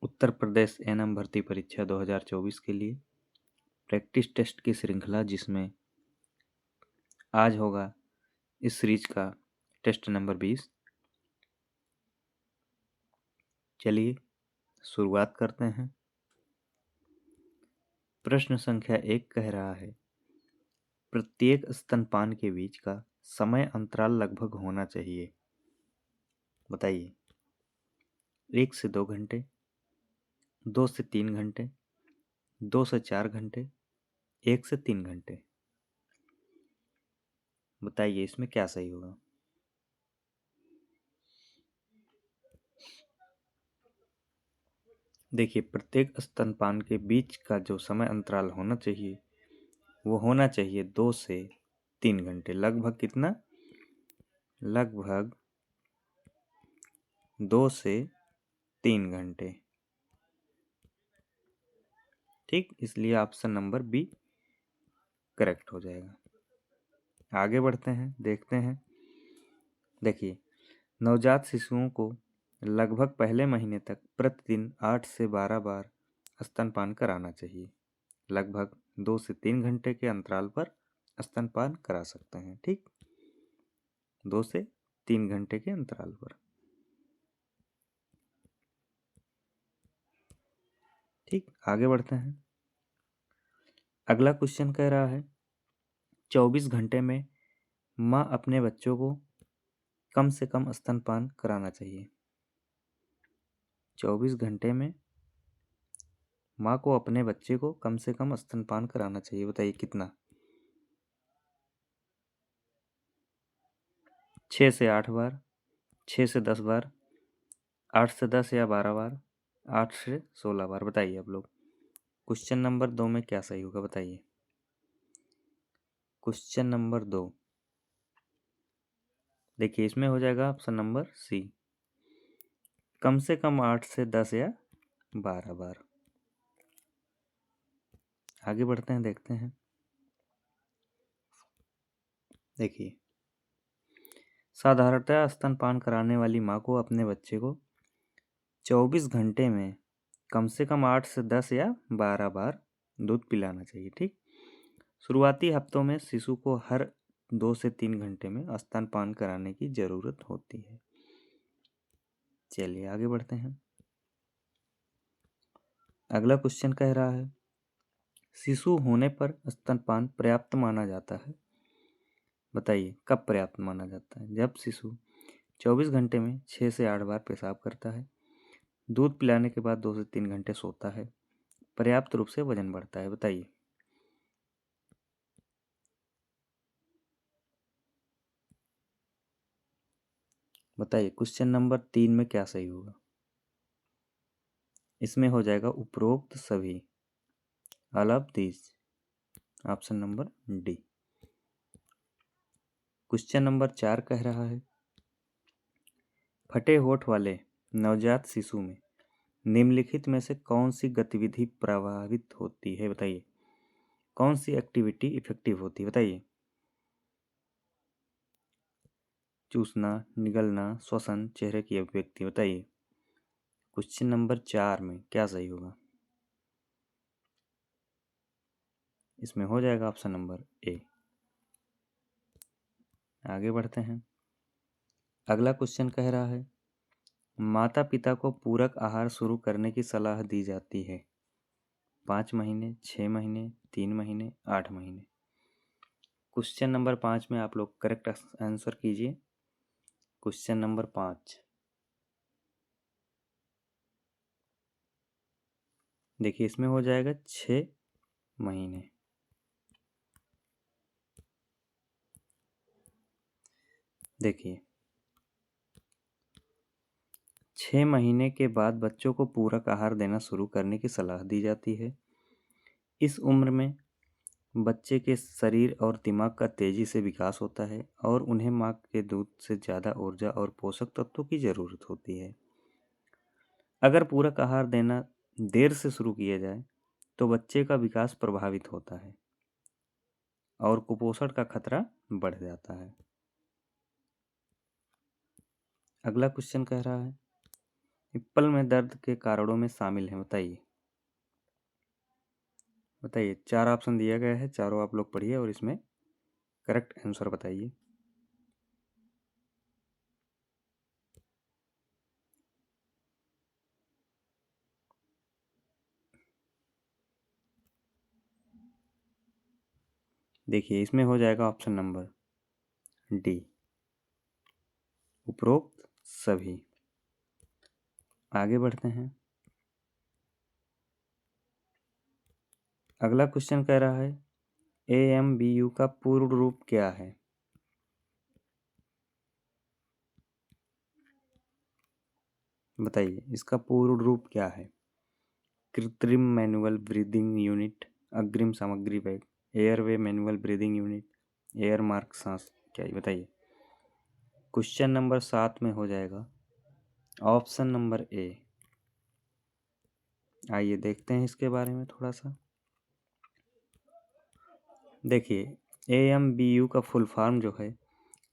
Uttar Pradesh NM भर्ती परीक्षा 2024 के लिए प्रैक्टिस टेस्ट की श्रृंखला, जिसमें आज होगा इस सीरीज का टेस्ट नंबर 20। चलिए शुरुआत करते हैं। प्रश्न संख्या 1 कह रहा है, प्रत्येक स्तनपान के बीच का समय अंतराल लगभग होना चाहिए। बताइए, 1 से 2 घंटे, 2 से 3 घंटे, 2 से 4 घंटे, 1 से 3 घंटे। बताइए इसमें क्या सही होगा। देखिए, प्रत्येक स्तनपान के बीच का जो समय अंतराल होना चाहिए वो होना चाहिए 2 से 3 घंटे। लगभग कितना? लगभग 2 से 3 घंटे। ठीक, इसलिए ऑप्शन नंबर बी करेक्ट हो जाएगा। आगे बढ़ते हैं, देखते हैं। देखिए, नवजात शिशुओं को लगभग पहले महीने तक प्रतिदिन 8 से 12 बार स्तनपान कराना चाहिए। लगभग 2 से 3 घंटे के अंतराल पर स्तनपान करा सकते हैं। ठीक, 2 से 3 घंटे के अंतराल पर। ठीक, आगे बढ़ते हैं। अगला क्वेश्चन कह रहा है, 24 घंटे में माँ अपने बच्चों को कम से कम स्तनपान कराना चाहिए। 24 घंटे में माँ को अपने बच्चे को कम से कम स्तनपान कराना चाहिए। बताइए कितना? 6 से 8 बार, 6 से 10 बार, 8 से 10 या 12 बार, 8 से 16 बार। बताइए आप लोग, क्वेश्चन नंबर 2 में क्या सही होगा। बताइए, क्वेश्चन नंबर 2। देखिए, इसमें हो जाएगा ऑप्शन नंबर सी, कम से कम 8 से 10 या 12 बार। आगे बढ़ते हैं, देखते हैं। देखिए, साधारणतः स्तनपान कराने वाली माँ को अपने बच्चे को 24 घंटे में कम से कम 8 से 10 या 12 बार दूध पिलाना चाहिए। ठीक, शुरुआती हफ्तों में शिशु को हर 2 से 3 घंटे में स्तनपान कराने की जरूरत होती है। चलिए आगे बढ़ते हैं। अगला क्वेश्चन कह रहा है, शिशु होने पर स्तनपान पर्याप्त माना जाता है। बताइए कब पर्याप्त माना जाता है? जब शिशु 24 घंटे में 6 से 8 बार पेशाब करता है, दूध पिलाने के बाद 2 से 3 घंटे सोता है, पर्याप्त रूप से वजन बढ़ता है। बताइए, बताइए क्वेश्चन नंबर 3 में क्या सही होगा। इसमें हो जाएगा उपरोक्त सभी, all of this, option number D. Question number 4 कह रहा है, फटे होठ वाले नवजात शिशु में निम्नलिखित में से कौन सी गतिविधि प्रभावित होती है। बताइए, कौन सी एक्टिविटी इफेक्टिव होती है। बताइए, चूसना, निगलना, श्वसन, चेहरे की अभिव्यक्ति। बताइए, क्वेश्चन नंबर 4 में क्या सही होगा। इसमें हो जाएगा ऑप्शन नंबर ए। आगे बढ़ते हैं। अगला क्वेश्चन कह रहा है, माता पिता को पूरक आहार शुरू करने की सलाह दी जाती है। 5 महीने, 6 महीने, 3 महीने, 8 महीने। क्वेश्चन नंबर 5 में आप लोग करेक्ट आंसर कीजिए। क्वेश्चन नंबर 5, देखिए इसमें हो जाएगा 6 महीने। देखिए, 6 महीने के बाद बच्चों को पूरक आहार देना शुरू करने की सलाह दी जाती है। इस उम्र में बच्चे के शरीर और दिमाग का तेजी से विकास होता है और उन्हें माँ के दूध से ज़्यादा ऊर्जा और पोषक तत्वों की ज़रूरत होती है। अगर पूरक आहार देना देर से शुरू किया जाए तो बच्चे का विकास प्रभावित होता है और कुपोषण का खतरा बढ़ जाता है। अगला क्वेश्चन कह रहा है, पिप्पल में दर्द के कारणों में शामिल हैं? बताइए बताइए। 4 ऑप्शन दिया गया है, चारों आप लोग पढ़िए और इसमें करेक्ट आंसर बताइए। देखिए इसमें हो जाएगा ऑप्शन नंबर डी, उपरोक्त सभी। आगे बढ़ते हैं। अगला क्वेश्चन कह रहा है AMBU का पूर्ण रूप क्या है? बताइए इसका पूर्ण रूप क्या है? कृत्रिम मैनुअल ब्रीदिंग यूनिट, अग्रिम सामग्री bag, airway manual breathing unit, air mark सांस, क्या है बताइए। क्वेश्चन नंबर 7 में हो जाएगा ऑप्शन नंबर ए। आइए देखते हैं इसके बारे में थोड़ा सा। देखिए AMBU का फुल फॉर्म जो है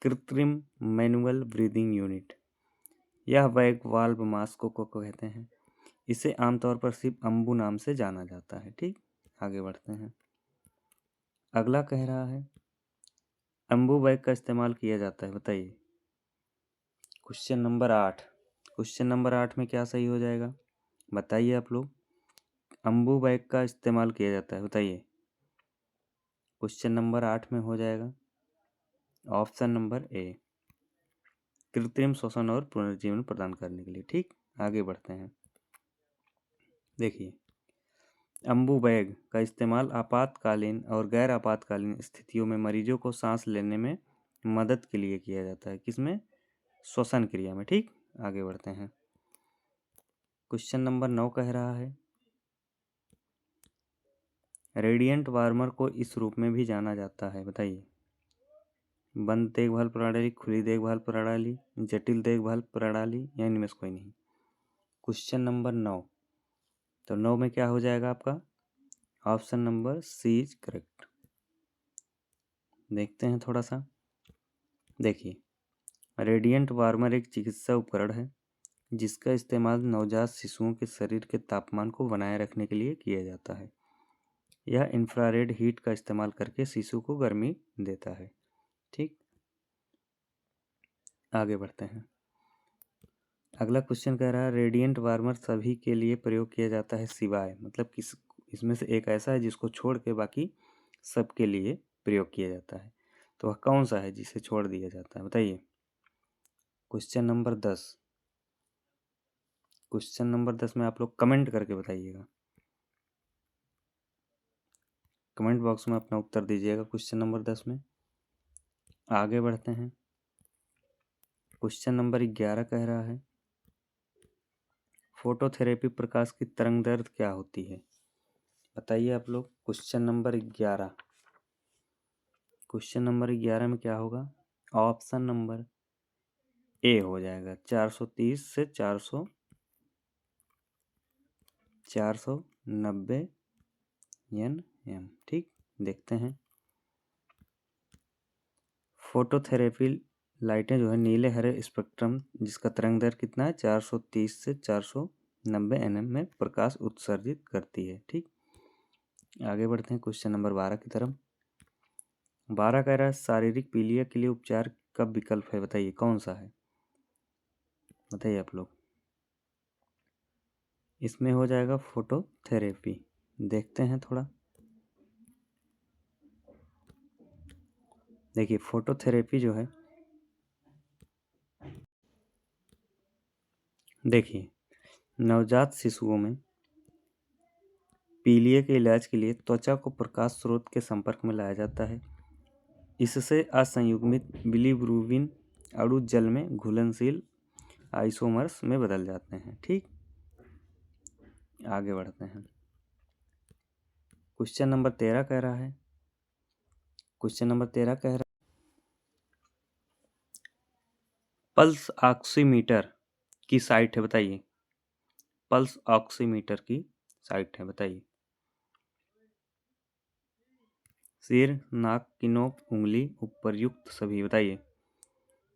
कृत्रिम मैनुअल ब्रीदिंग यूनिट, यह बैग वाल्व मास्क को कहते हैं। इसे आमतौर पर सिर्फ अम्बू नाम से जाना जाता है। ठीक, आगे बढ़ते हैं। अगला कह रहा है अम्बू बैग का इस्तेमाल किया जाता है? बताइए। Question number 8। क्वेश्चन नंबर 8 में क्या सही हो जाएगा बताइए आप लोग। अम्बू बैग का इस्तेमाल किया जाता है, बताइए। क्वेश्चन नंबर 8 में हो जाएगा ऑप्शन नंबर ए, कृत्रिम श्वसन और पुनर्जीवन प्रदान करने के लिए। ठीक, आगे बढ़ते हैं। देखिए अम्बू बैग का इस्तेमाल आपातकालीन और गैर आपातकालीन स्थितियों में मरीजों को सांस लेने में मदद के लिए किया जाता है। किसमें? श्वसन क्रिया में। ठीक, आगे बढ़ते हैं। क्वेश्चन नंबर 9 कह रहा है रेडिएंट वार्मर को इस रूप में भी जाना जाता है? बताइए। बंद देखभाल प्रणाली, खुली देखभाल प्रणाली, जटिल देखभाल प्रणाली, या इनमें से कोई नहीं। क्वेश्चन नंबर 9, तो 9 में क्या हो जाएगा आपका? Option number C is correct. देखते हैं थोड़ा सा। देखिए रेडिएंट वार्मर एक चिकित्सा उपकरण है जिसका इस्तेमाल नवजात शिशुओं के शरीर के तापमान को बनाए रखने के लिए किया जाता है। यह इंफ्रारेड हीट का इस्तेमाल करके शिशु को गर्मी देता है। ठीक, आगे बढ़ते हैं। अगला क्वेश्चन कह रहा है रेडिएंट वार्मर सभी के लिए प्रयोग किया जाता है सिवाय, मतलब किस इसमें से एक ऐसा है जिसको छोड़ के बाकी सबके लिए प्रयोग किया जाता है, तो वह कौन सा है जिसे छोड़ दिया जाता है? बताइए। Question number 10। क्वेश्चन नंबर 10 में आप लोग कमेंट करके बताइएगा, कमेंट बॉक्स में अपना उत्तर दीजिएगा क्वेश्चन नंबर 10 में। आगे बढ़ते हैं। क्वेश्चन नंबर 11 कह रहा है फोटोथेरेपी प्रकाश की तरंगदैर्घ्य क्या होती है? बताइए आप लोग। Question number 11। क्वेश्चन नंबर 11 में क्या होगा? ऑप्शन नंबर ए हो जाएगा 430 से 490 nm। ठीक, देखते हैं। फोटोथेरेपी लाइटें जो है नीले हरे स्पेक्ट्रम जिसका तरंगदैर्घ्य कितना है 430 से 490 nm में प्रकाश उत्सर्जित करती है। ठीक, आगे बढ़ते हैं क्वेश्चन नंबर 12 की तरफ। 12 कह रहा है शारीरिक पीलिया के लिए उपचार का विकल्प है? बताइए कौन सा है? बताइए आप लोग। इसमें हो जाएगा फोटोथेरेपी। देखते हैं थोड़ा। देखिए फोटोथेरेपी जो है, देखिए नवजात शिशुओं में पीलिया के इलाज के लिए त्वचा को प्रकाश स्रोत के संपर्क में लाया जाता है। इससे असंयुग्मित बिलीरुबिन अणु जल में घुलनशील आइसोमर्स में बदल जाते हैं। ठीक, आगे बढ़ते हैं। क्वेश्चन नंबर 13 कह रहा है क्वेश्चन नंबर 13 कह रहा है पल्स ऑक्सीमीटर की साइट है? बताइए। पल्स ऑक्सीमीटर की साइट है, बताइए। सिर, नाक की नोक, उंगली, उपरयुक्त सभी, बताइए।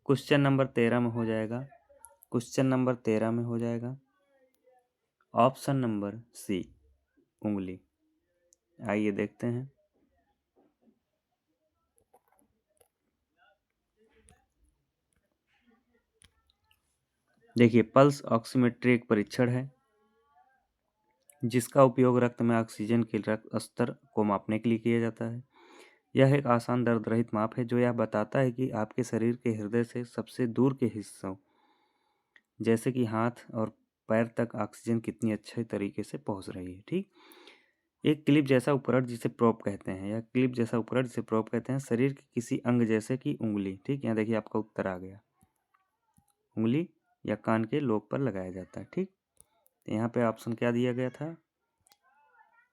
क्वेश्चन नंबर 13 में हो जाएगा। क्वेश्चन नंबर 13 में हो जाएगा ऑप्शन नंबर सी, उंगली। आइए देखते हैं। देखिए, पल्स ऑक्सीमेट्री एक परीक्षण है जिसका उपयोग रक्त में ऑक्सीजन के रक्त स्तर को मापने के लिए किया जाता है। यह एक आसान दर्द रहित माप है जो यह बताता है कि आपके शरीर के हृदय से सबसे दूर के हिस्सों जैसे कि हाथ और पैर तक ऑक्सीजन कितनी अच्छे तरीके से पहुंच रही है। ठीक, एक क्लिप जैसा उपकरण जिसे प्रोब कहते हैं, या क्लिप जैसा उपकरण जिसे प्रोब कहते हैं, शरीर के किसी अंग जैसे कि उंगली। ठीक, यहाँ देखिए आपका उत्तर आ गया, उंगली या कान के लोब पर लगाया जाता है। ठीक, यहाँ पे ऑप्शन क्या दिया गया था,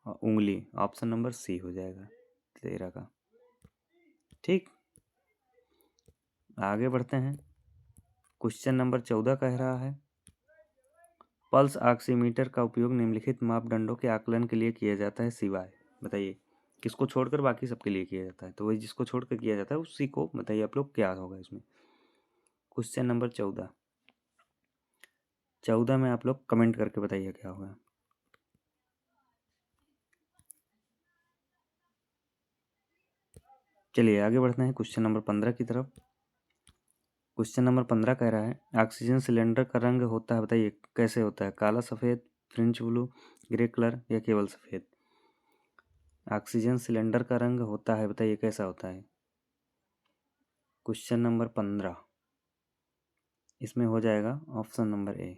उंगली। ऑप्शन नंबर सी हो जाएगा 13 का। ठीक, आगे बढ़ते हैं। क्वेश्चन नंबर 14 कह रहा है, पल्स ऑक्सीमीटर का उपयोग निम्नलिखित मापदंडों के आकलन के लिए किया जाता है सिवाय। बताइए किसको छोड़कर बाकी सबके लिए किया जाता है, तो वही जिसको छोड़कर किया जाता है उसी को बताइए आप लोग क्या होगा इसमें। क्वेश्चन नंबर 14 में आप लोग कमेंट करके बताइए क्या होगा। चलिए आगे बढ़ते हैं क्वेश्चन नंबर 15 की तरफ। क्वेश्चन नंबर 15 कह रहा है, ऑक्सीजन सिलेंडर का रंग होता है, बताइए कैसे होता है, काला, सफ़ेद, फ्रेंच ब्लू, ग्रे कलर या केवल सफ़ेद। ऑक्सीजन सिलेंडर का रंग होता है, बताइए कैसा होता है। क्वेश्चन नंबर 15 इसमें हो जाएगा ऑप्शन नंबर ए,